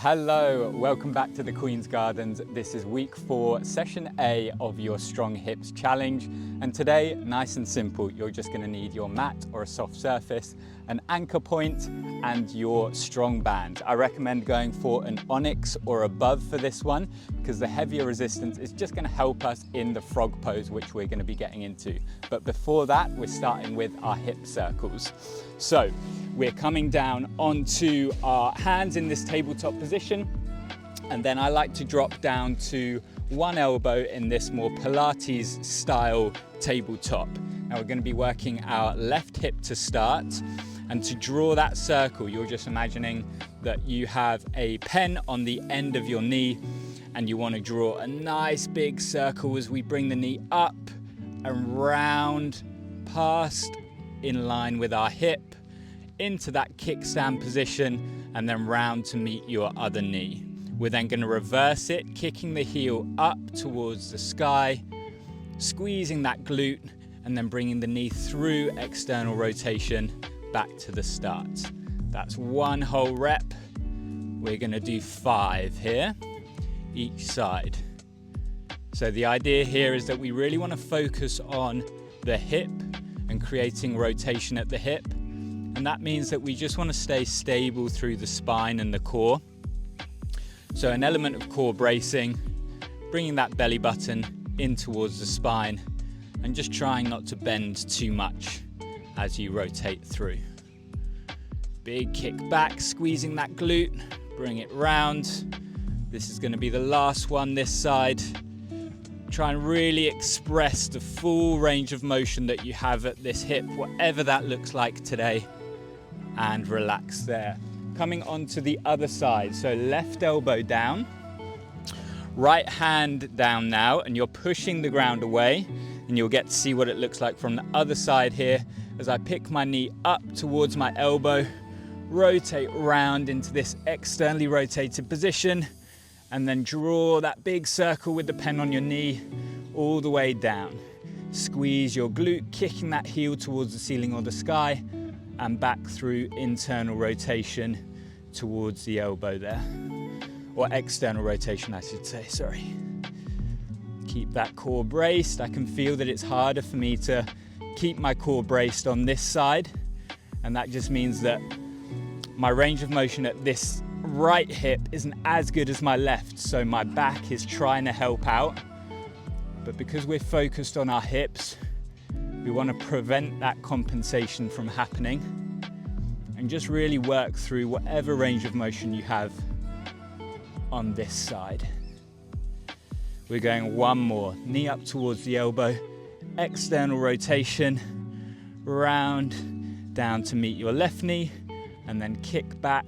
Hello, welcome back to the Queen's Gardens. This is week 4, session A of your Strong Hips Challenge. And today, nice and simple, you're just gonna need your mat or a soft surface, an anchor point, and your strong band. I recommend going for an Onyx or above for this one, because the heavier resistance is just gonna help us in the frog pose, which we're gonna be getting into. But before that, we're starting with our hip circles. So, we're coming down onto our hands in this tabletop position, and then I like to drop down to one elbow in this more Pilates style tabletop. Now we're going to be working our left hip to start, and to draw that circle, you're just imagining that you have a pen on the end of your knee, and you want to draw a nice big circle as we bring the knee up and round, past, in line with our hip, into that kickstand position, and then round to meet your other knee. We're then going to reverse it, kicking the heel up towards the sky, squeezing that glute, and then bringing the knee through external rotation back to the start. That's one whole rep. We're going to do 5 here, each side. So the idea here is that we really want to focus on the hip and creating rotation at the hip. And that means that we just want to stay stable through the spine and the core. So an element of core bracing, bringing that belly button in towards the spine, and just trying not to bend too much as you rotate through. Big kick back, squeezing that glute, bring it round. This is going to be the last one this side. Try and really express the full range of motion that you have at this hip, whatever that looks like today. And relax there. Coming onto the other side, so left elbow down, right hand down now, and you're pushing the ground away, and you'll get to see what it looks like from the other side here as I pick my knee up towards my elbow, rotate round into this externally rotated position, and then draw that big circle with the pen on your knee all the way down. Squeeze your glute, kicking that heel towards the ceiling or the sky, and back through internal rotation towards the elbow there. Or external rotation, I should say, sorry. Keep that core braced. I can feel that it's harder for me to keep my core braced on this side. And that just means that my range of motion at this right hip isn't as good as my left. So my back is trying to help out. But because we're focused on our hips, we want to prevent that compensation from happening and just really work through whatever range of motion you have on this side. We're going one more. Knee up towards the elbow, external rotation, round, down to meet your left knee, and then kick back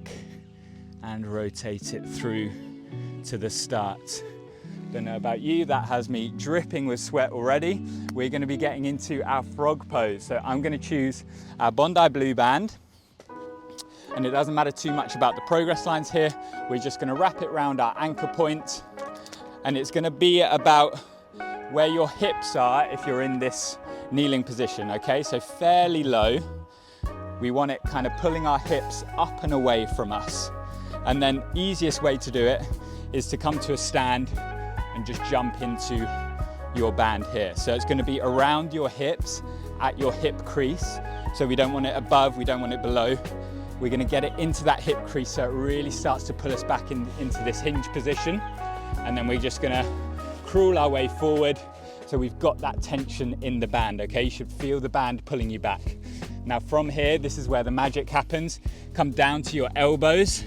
and rotate it through to the start. Don't know about you, that has me dripping with sweat already. We're going to be getting into our frog pose. So I'm going to choose our Bondi Blue band. And it doesn't matter too much about the progress lines here. We're just going to wrap it around our anchor point. And it's going to be about where your hips are if you're in this kneeling position, okay? So fairly low. We want it kind of pulling our hips up and away from us. And then easiest way to do it is to come to a stand and just jump into your band here. So it's going to be around your hips at your hip crease. So we don't want it above, we don't want it below. We're going to get it into that hip crease so it really starts to pull us back into this hinge position. And then we're just going to crawl our way forward so we've got that tension in the band, okay? You should feel the band pulling you back. Now from here, this is where the magic happens. Come down to your elbows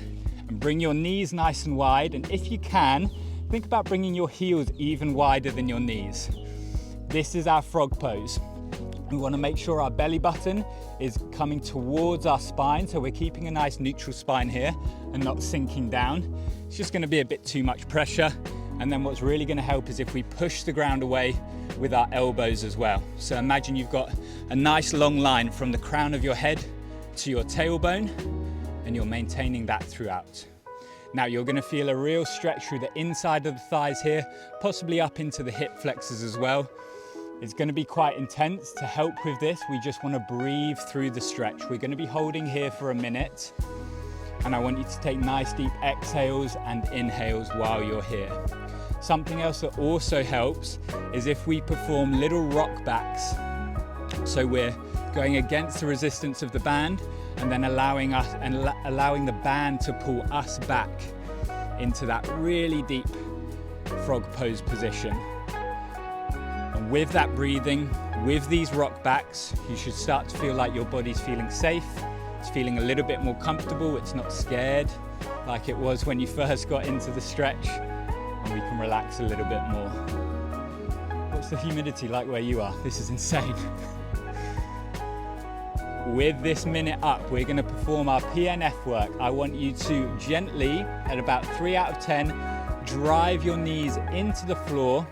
and bring your knees nice and wide. And if you can, think about bringing your heels even wider than your knees. This is our frog pose. We want to make sure our belly button is coming towards our spine, so we're keeping a nice neutral spine here and not sinking down. It's just going to be a bit too much pressure. And then what's really going to help is if we push the ground away with our elbows as well. So imagine you've got a nice long line from the crown of your head to your tailbone, and you're maintaining that throughout. Now you're going to feel a real stretch through the inside of the thighs here, possibly up into the hip flexors as well. It's going to be quite intense. To help with this, we just want to breathe through the stretch. We're going to be holding here for a minute. And I want you to take nice deep exhales and inhales while you're here. Something else that also helps is if we perform little rock backs. So we're going against the resistance of the band and then allowing the band to pull us back into that really deep frog pose position. And with that breathing, with these rock backs, you should start to feel like your body's feeling safe. It's feeling a little bit more comfortable. It's not scared like it was when you first got into the stretch, and we can relax a little bit more. What's the humidity like where you are? This is insane. With this minute up, we're going to perform our PNF work. I want you to gently, at about 3 out of 10, drive your knees into the floor,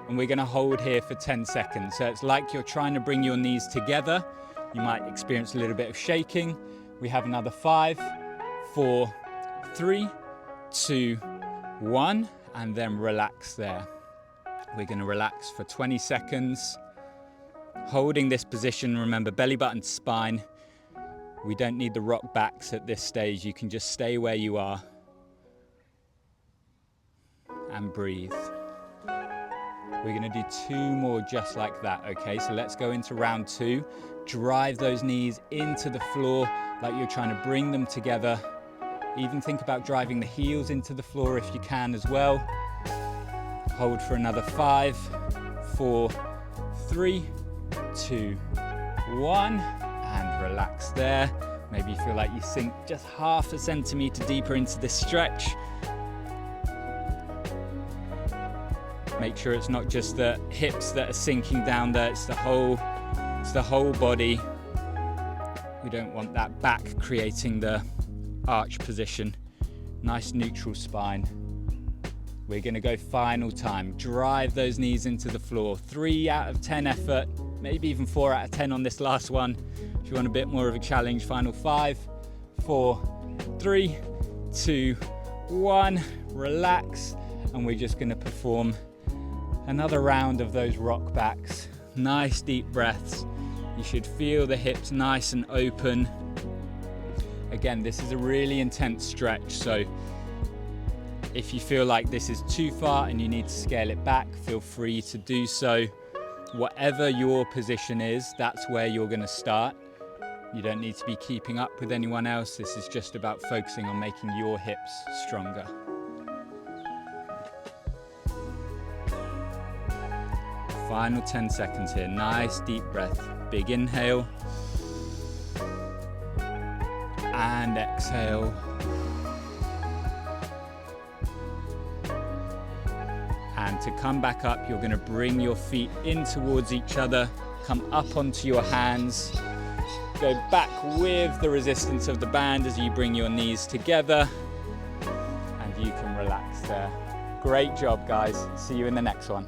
and we're going to hold here for 10 seconds. So it's like you're trying to bring your knees together. You might experience a little bit of shaking. We have another 5, 4, 3, 2, 1, and then relax there. We're going to relax for 20 seconds. Holding this position, remember belly button to spine. We don't need the rock backs at this stage. You can just stay where you are and breathe. We're going to do 2 more just like that, okay? So let's go into round 2. Drive those knees into the floor like you're trying to bring them together. Even think about driving the heels into the floor if you can as well. Hold for another 5, 4, 3, 2, 1, and relax there. Maybe you feel like you sink just half a centimeter deeper into this stretch. Make sure it's not just the hips that are sinking down there, it's the whole body. We don't want that back creating the arch position. Nice neutral spine. We're going to go final time. Drive those knees into the floor. 3 out of 10 effort, maybe even 4 out of 10 on this last one. If you want a bit more of a challenge, final 5, 4, 3, 2, 1. Relax, and we're just going to perform another round of those rock backs. Nice deep breaths. You should feel the hips nice and open. Again, this is a really intense stretch, so if you feel like this is too far and you need to scale it back, feel free to do so. Whatever your position is, that's where you're going to start. You don't need to be keeping up with anyone else. This is just about focusing on making your hips stronger. Final 10 seconds here. Nice deep breath. Big inhale. And exhale. And to come back up, you're going to bring your feet in towards each other. Come up onto your hands. Go back with the resistance of the band as you bring your knees together. And you can relax there. Great job, guys. See you in the next one.